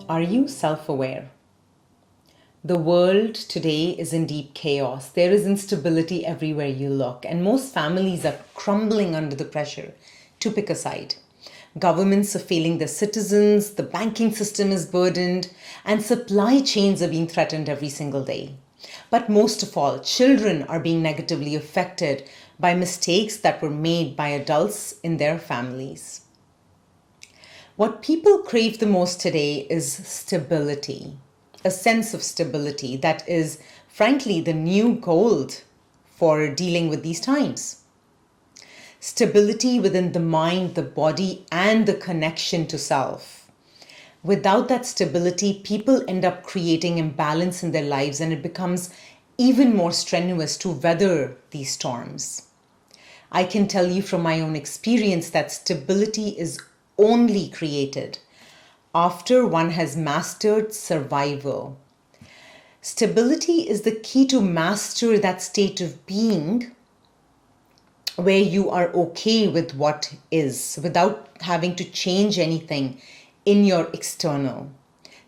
Are you self-aware? The world today is in deep chaos. There is instability everywhere you look, and most families are crumbling under the pressure to pick a side. Governments are failing their citizens, the banking system is burdened, and supply chains are being threatened every single day. But most of all, children are being negatively affected by mistakes that were made by adults in their families. What people crave the most today is stability, a sense of stability that is, frankly, the new gold for dealing with these times. Stability within the mind, the body, and the connection to self. Without that stability, people end up creating imbalance in their lives, and it becomes even more strenuous to weather these storms. I can tell you from my own experience that stability is only created after one has mastered survival. Stability is the key to master that state of being where you are okay with what is without having to change anything in your external.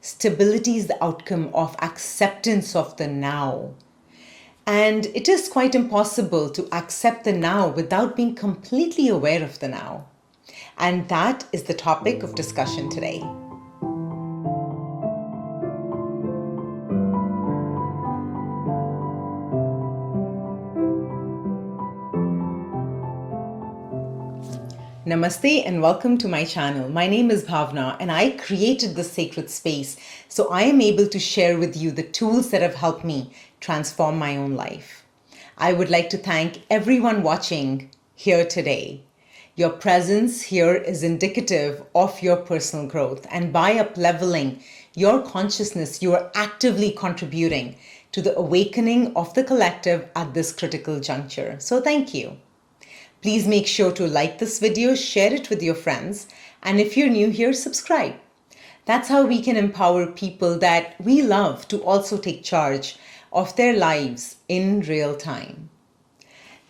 Stability is the outcome of acceptance of the now. And it is quite impossible to accept the now without being completely aware of the now. And that is the topic of discussion today. Namaste and welcome to my channel. My name is Bhavna and I created this sacred space so I am able to share with you the tools that have helped me transform my own life. I would like to thank everyone watching here today. Your presence here is indicative of your personal growth, and by up-leveling your consciousness, you are actively contributing to the awakening of the collective at this critical juncture. So thank you. Please make sure to like this video, share it with your friends, and if you're new here, subscribe. That's how we can empower people that we love to also take charge of their lives in real time.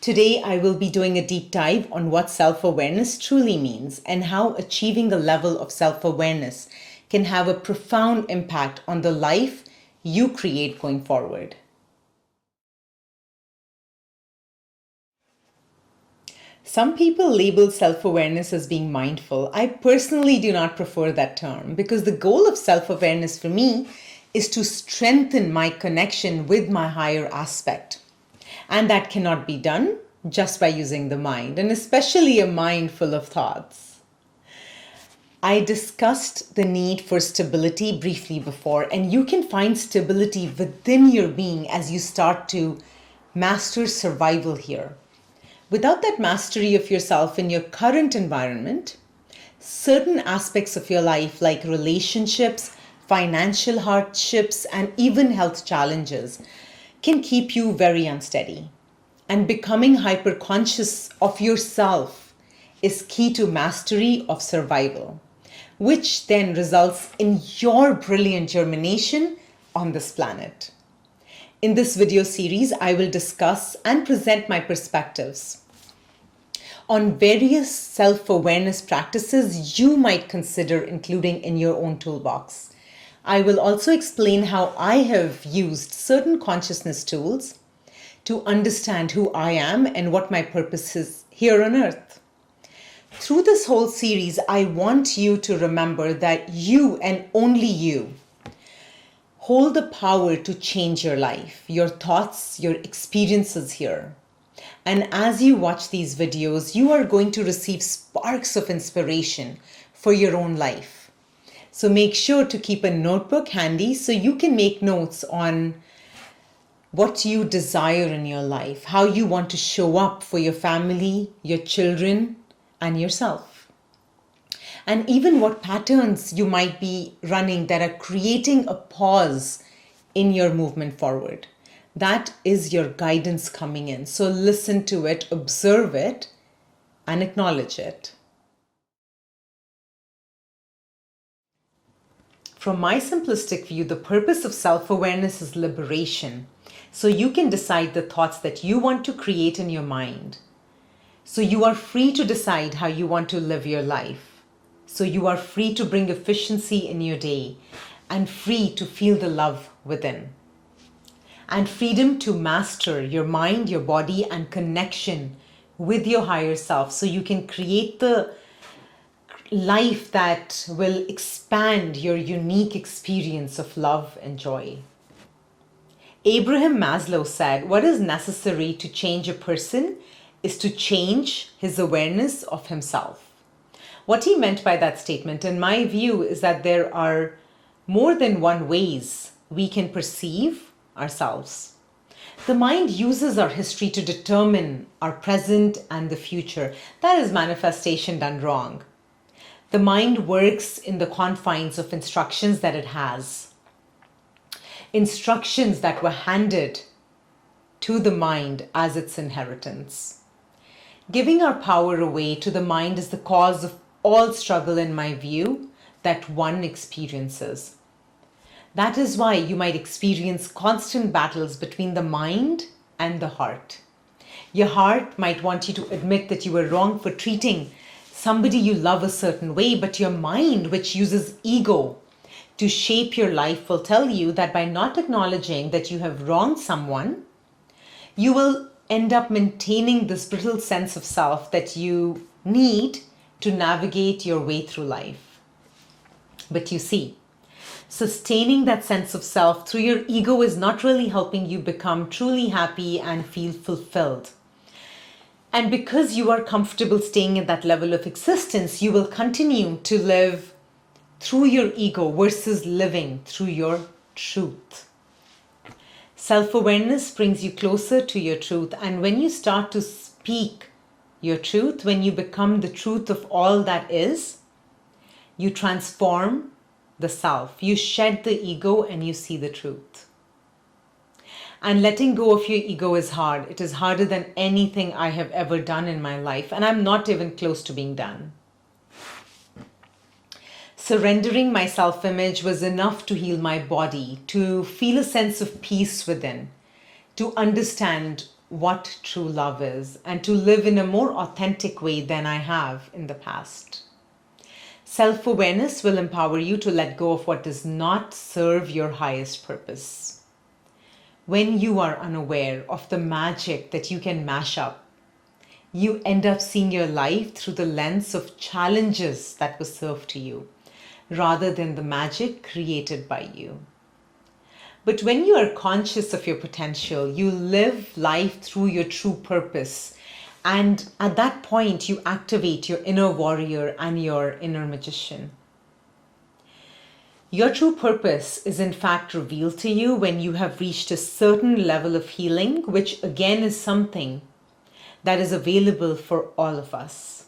Today, I will be doing a deep dive on what self-awareness truly means and how achieving a level of self-awareness can have a profound impact on the life you create going forward. Some people label self-awareness as being mindful. I personally do not prefer that term because the goal of self-awareness for me is to strengthen my connection with my higher aspect. And that cannot be done just by using the mind, and especially a mind full of thoughts. I discussed the need for stability briefly before, and you can find stability within your being as you start to master survival here. Without that mastery of yourself in your current environment, certain aspects of your life like relationships, financial hardships, and even health challenges can keep you very unsteady. And becoming hyper-conscious of yourself is key to mastery of survival, which then results in your brilliant germination on this planet. In this video series, I will discuss and present my perspectives on various self-awareness practices you might consider including in your own toolbox. I will also explain how I have used certain consciousness tools to understand who I am and what my purpose is here on earth. Through this whole series, I want you to remember that you and only you hold the power to change your life, your thoughts, your experiences here. And as you watch these videos, you are going to receive sparks of inspiration for your own life. So make sure to keep a notebook handy so you can make notes on what you desire in your life, how you want to show up for your family, your children, and yourself. And even what patterns you might be running that are creating a pause in your movement forward. That is your guidance coming in. So listen to it, observe it, and acknowledge it. From my simplistic view, the purpose of self-awareness is liberation. So you can decide the thoughts that you want to create in your mind. So you are free to decide how you want to live your life. So you are free to bring efficiency in your day and free to feel the love within. And freedom to master your mind, your body, and connection with your higher self so you can create the life that will expand your unique experience of love and joy. Abraham Maslow said, "What is necessary to change a person is to change his awareness of himself." What he meant by that statement, in my view, is that there are more than one ways we can perceive ourselves. The mind uses our history to determine our present and the future. That is manifestation done wrong. The mind works in the confines of instructions that it has. Instructions that were handed to the mind as its inheritance. Giving our power away to the mind is the cause of all struggle, in my view, that one experiences. That is why you might experience constant battles between the mind and the heart. Your heart might want you to admit that you were wrong for treating somebody you love a certain way, but your mind, which uses ego to shape your life, will tell you that by not acknowledging that you have wronged someone, you will end up maintaining this brittle sense of self that you need to navigate your way through life. But you see, sustaining that sense of self through your ego is not really helping you become truly happy and feel fulfilled. And because you are comfortable staying at that level of existence, you will continue to live through your ego versus living through your truth. Self-awareness brings you closer to your truth. And when you start to speak your truth, when you become the truth of all that is, you transform the self. You shed the ego and you see the truth. And letting go of your ego is hard. It is harder than anything I have ever done in my life. And I'm not even close to being done. Surrendering my self-image was enough to heal my body, to feel a sense of peace within, to understand what true love is, and to live in a more authentic way than I have in the past. Self-awareness will empower you to let go of what does not serve your highest purpose. When you are unaware of the magic that you can mash up, you end up seeing your life through the lens of challenges that were served to you, rather than the magic created by you. But when you are conscious of your potential, you live life through your true purpose. And at that point, you activate your inner warrior and your inner magician. Your true purpose is in fact revealed to you when you have reached a certain level of healing, which again is something that is available for all of us.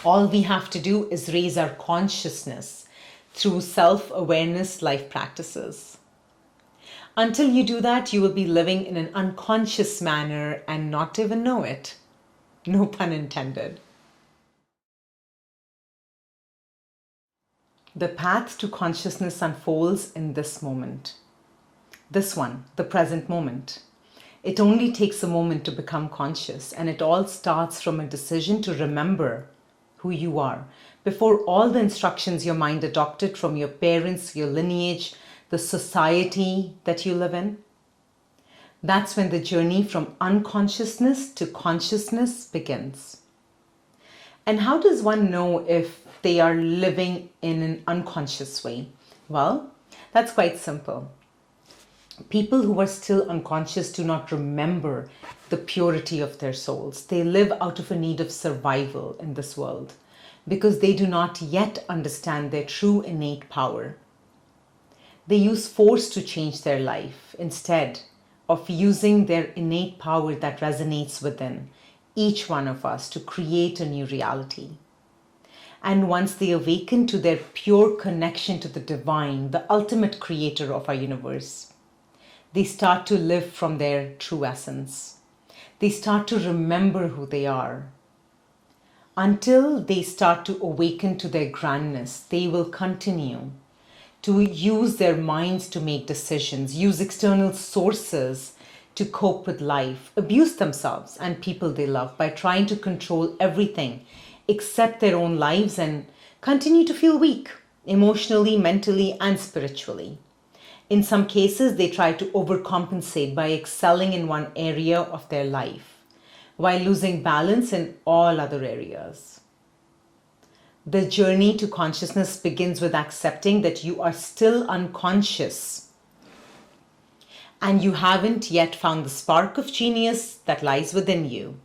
All we have to do is raise our consciousness through self-awareness life practices. Until you do that, you will be living in an unconscious manner and not even know it. No pun intended. The path to consciousness unfolds in this moment. This one, the present moment. It only takes a moment to become conscious, and it all starts from a decision to remember who you are, before all the instructions your mind adopted from your parents, your lineage, the society that you live in. That's when the journey from unconsciousness to consciousness begins. And how does one know if they are living in an unconscious way? Well, that's quite simple. People who are still unconscious do not remember the purity of their souls. They live out of a need of survival in this world because they do not yet understand their true innate power. They use force to change their life instead of using their innate power that resonates within each one of us to create a new reality. And once they awaken to their pure connection to the divine, the ultimate creator of our universe, they start to live from their true essence. They start to remember who they are. Until they start to awaken to their grandness, they will continue to use their minds to make decisions, use external sources to cope with life, abuse themselves and people they love by trying to control everything except their own lives and continue to feel weak. emotionally, mentally, and spiritually. In some cases, they try to overcompensate by excelling in one area of their life while losing balance in all other areas. The journey to consciousness begins with accepting that you are still unconscious and you haven't yet found the spark of genius that lies within you.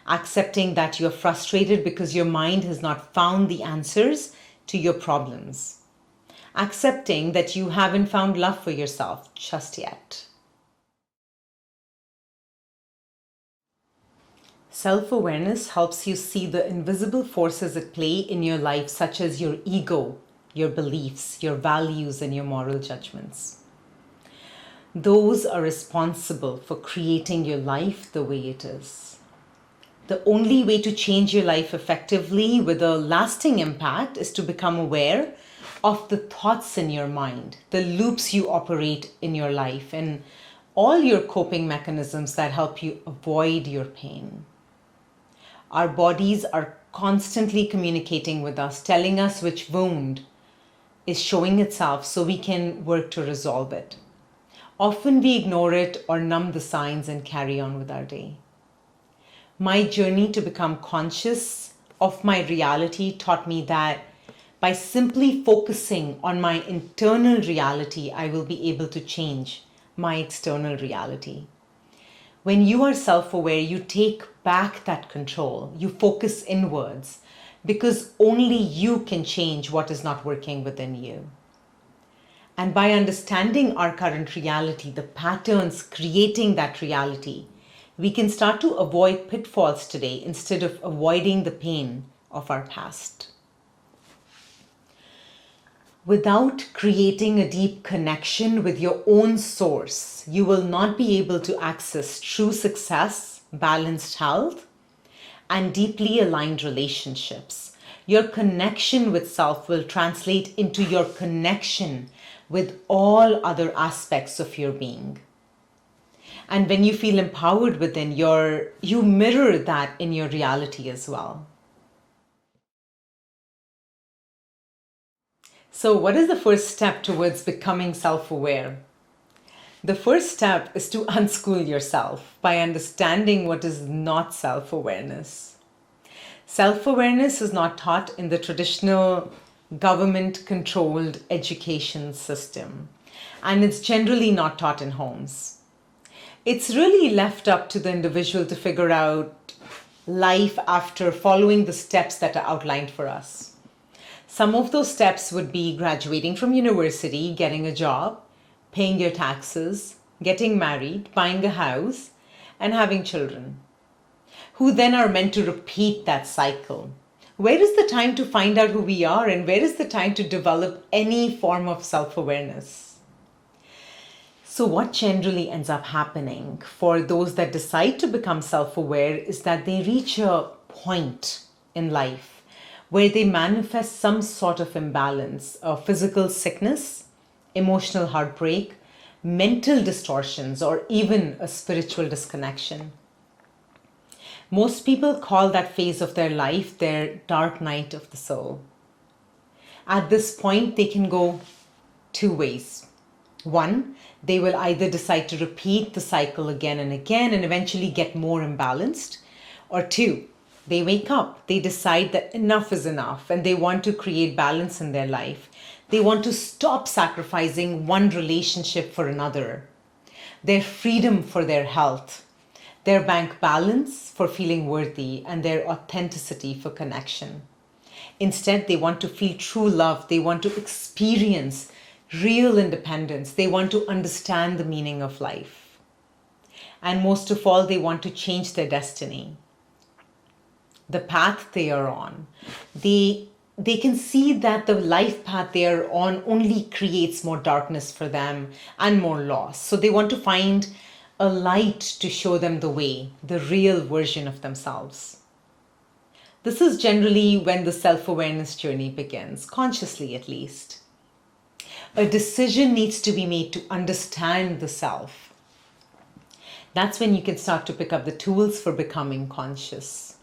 Accepting that you're frustrated because your mind has not found the answers to your problems. Accepting that you haven't found love for yourself just yet. Self-awareness helps you see the invisible forces at play in your life, such as your ego, your beliefs, your values, and your moral judgments. Those are responsible for creating your life the way it is. The only way to change your life effectively with a lasting impact is to become aware of the thoughts in your mind, the loops you operate in your life, and all your coping mechanisms that help you avoid your pain. Our bodies are constantly communicating with us, telling us which wound is showing itself so we can work to resolve it. Often we ignore it or numb the signs and carry on with our day. My journey to become conscious of my reality taught me that by simply focusing on my internal reality, I will be able to change my external reality. When you are self-aware, you take back that control. You focus inwards because only you can change what is not working within you. And by understanding our current reality, the patterns creating that reality, we can start to avoid pitfalls today instead of avoiding the pain of our past. Without creating a deep connection with your own source, you will not be able to access true success, balanced health, and deeply aligned relationships. Your connection with self will translate into your connection with all other aspects of your being. And when you feel empowered within, you mirror that in your reality as well. So what is the first step towards becoming self-aware? The first step is to unschool yourself by understanding what is not self-awareness. Self-awareness is not taught in the traditional government-controlled education system, and it's generally not taught in homes. It's really left up to the individual to figure out life after following the steps that are outlined for us. Some of those steps would be graduating from university, getting a job, paying your taxes, getting married, buying a house, and having children, who then are meant to repeat that cycle. Where is the time to find out who we are, and where is the time to develop any form of self-awareness? So what generally ends up happening for those that decide to become self-aware is that they reach a point in life where they manifest some sort of imbalance, of physical sickness, emotional heartbreak, mental distortions, or even a spiritual disconnection. Most people call that phase of their life their dark night of the soul. At this point, they can go two ways. One, they will either decide to repeat the cycle again and again and eventually get more imbalanced, or two, they wake up, they decide that enough is enough and they want to create balance in their life. They want to stop sacrificing one relationship for another, their freedom for their health, their bank balance for feeling worthy, and their authenticity for connection. Instead, they want to feel true love. They want to experience real independence. They want to understand the meaning of life. And most of all, they want to change their destiny, the path they are on. They can see that the life path they are on only creates more darkness for them and more loss. So they want to find a light to show them the way, the real version of themselves. This is generally when the self-awareness journey begins, consciously at least. A decision needs to be made to understand the self. That's when you can start to pick up the tools for becoming conscious.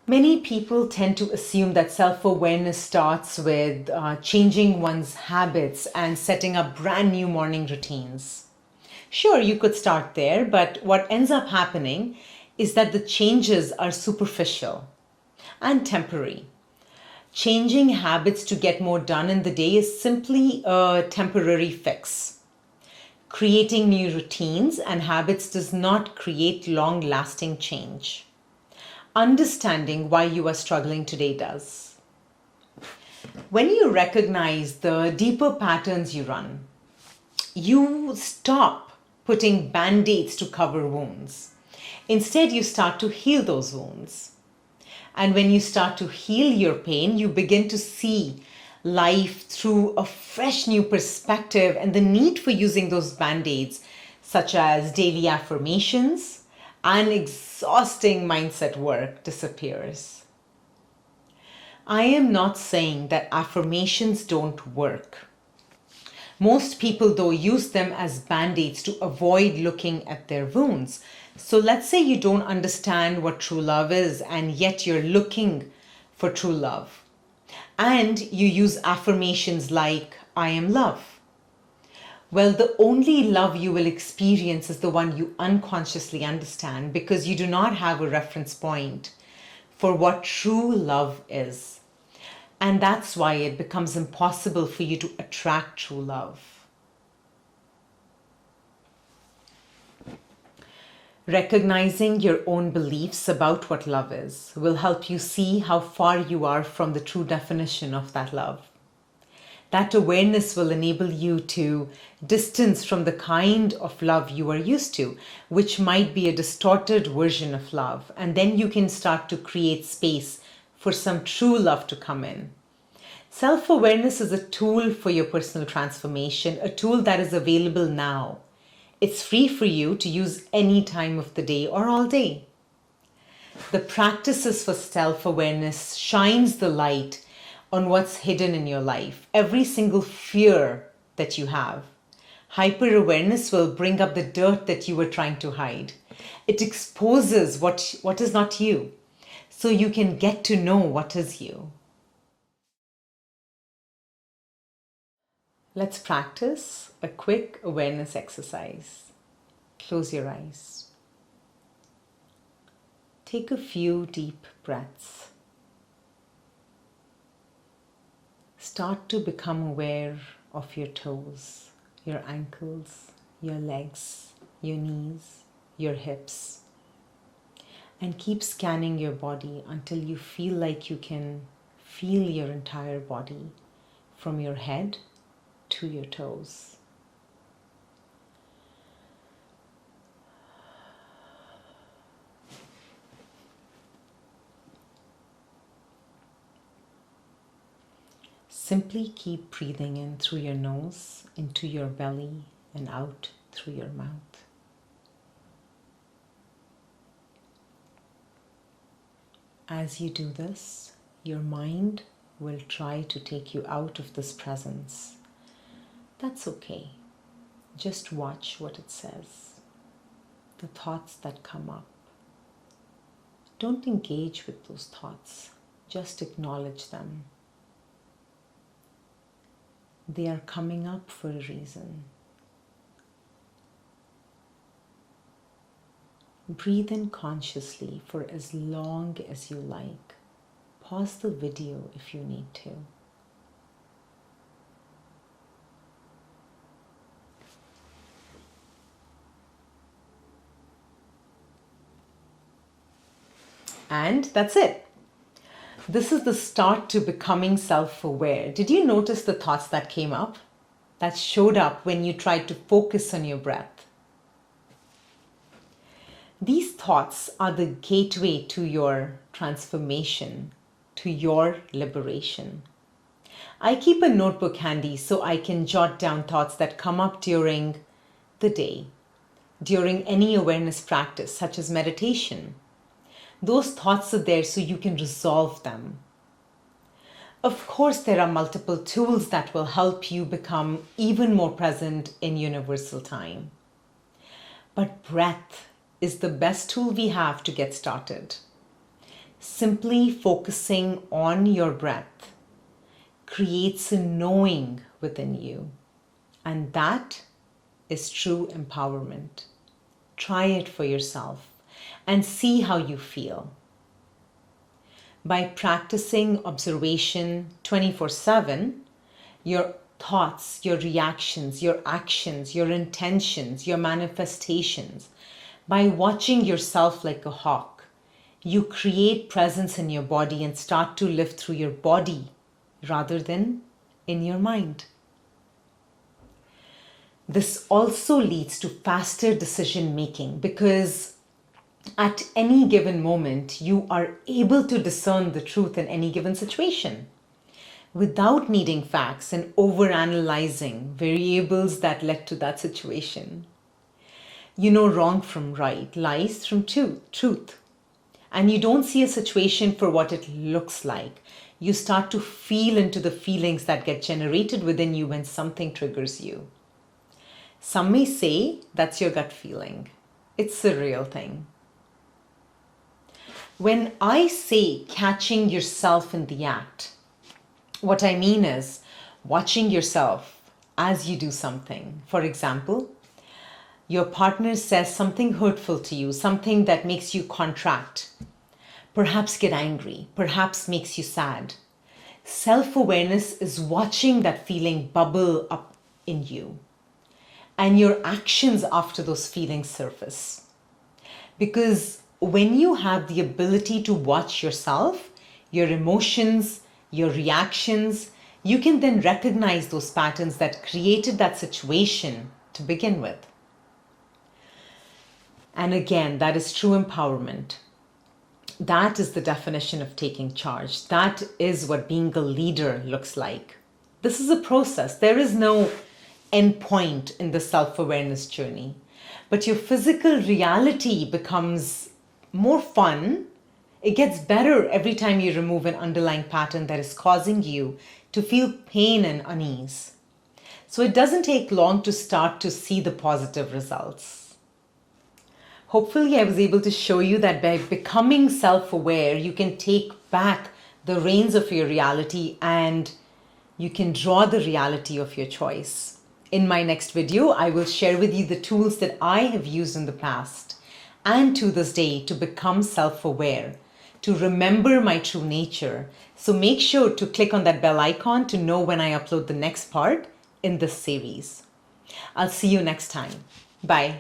Many people tend to assume that self-awareness starts with changing one's habits and setting up brand new morning routines. Sure, you could start there, but what ends up happening is that the changes are superficial and temporary. Changing habits to get more done in the day is simply a temporary fix. Creating new routines and habits does not create long-lasting change. Understanding why you are struggling today does. When you recognize the deeper patterns you run, you stop putting band-aids to cover wounds. Instead, you start to heal those wounds. And when you start to heal your pain, you begin to see life through a fresh new perspective, and the need for using those band-aids, such as daily affirmations and exhausting mindset work, disappears. I am not saying that affirmations don't work. Most people, though, use them as band-aids to avoid looking at their wounds. So let's say you don't understand what true love is, and yet you're looking for true love. And you use affirmations like, I am love. Well, the only love you will experience is the one you unconsciously understand, because you do not have a reference point for what true love is. And that's why it becomes impossible for you to attract true love. Recognizing your own beliefs about what love is will help you see how far you are from the true definition of that love. That awareness will enable you to distance from the kind of love you are used to, which might be a distorted version of love. And then you can start to create space for some true love to come in. Self-awareness is a tool for your personal transformation, a tool that is available now. It's free for you to use any time of the day or all day. The practices for self-awareness shines the light on what's hidden in your life, every single fear that you have. Hyper-awareness will bring up the dirt that you were trying to hide. It exposes what is not you, so you can get to know what is you. Let's practice a quick awareness exercise. Close your eyes. Take a few deep breaths. Start to become aware of your toes, your ankles, your legs, your knees, your hips. And keep scanning your body until you feel like you can feel your entire body from your head to your toes. Simply keep breathing in through your nose, into your belly, and out through your mouth. As you do this, your mind will try to take you out of this presence. That's okay. Just watch what it says. The thoughts that come up. Don't engage with those thoughts. Just acknowledge them. They are coming up for a reason. Breathe in consciously for as long as you like. Pause the video if you need to. And that's it. This is the start to becoming self-aware. Did you notice the thoughts that came up? That showed up when you tried to focus on your breath. These thoughts are the gateway to your transformation, to your liberation. I keep a notebook handy so I can jot down thoughts that come up during the day, during any awareness practice, such as meditation. Those thoughts are there so you can resolve them. Of course, there are multiple tools that will help you become even more present in universal time. But breath is the best tool we have to get started. Simply focusing on your breath creates a knowing within you. And that is true empowerment. Try it for yourself and see how you feel. By practicing observation 24/7, your thoughts, your reactions, your actions, your intentions, your manifestations, by watching yourself like a hawk, you create presence in your body and start to live through your body rather than in your mind. This also leads to faster decision making because at any given moment, you are able to discern the truth in any given situation without needing facts and overanalyzing variables that led to that situation. You know wrong from right, lies from truth. And you don't see a situation for what it looks like. You start to feel into the feelings that get generated within you when something triggers you. Some may say that's your gut feeling. It's a real thing. When I say catching yourself in the act, what I mean is watching yourself as you do something. For example, your partner says something hurtful to you, something that makes you contract, perhaps get angry, perhaps makes you sad. Self-awareness is watching that feeling bubble up in you and your actions after those feelings surface. Because when you have the ability to watch yourself, your emotions, your reactions, you can then recognize those patterns that created that situation to begin with. And again, that is true empowerment. That is the definition of taking charge. That is what being a leader looks like. This is a process. There is no end point in the self-awareness journey. But your physical reality becomes more fun. It gets better every time you remove an underlying pattern that is causing you to feel pain and unease. So it doesn't take long to start to see the positive results. Hopefully I was able to show you that by becoming self-aware, you can take back the reins of your reality and you can draw the reality of your choice. In my next video, I will share with you the tools that I have used in the past and to this day to become self-aware, to remember my true nature. So make sure to click on that bell icon to know when I upload the next part in this series. I'll see you next time. Bye.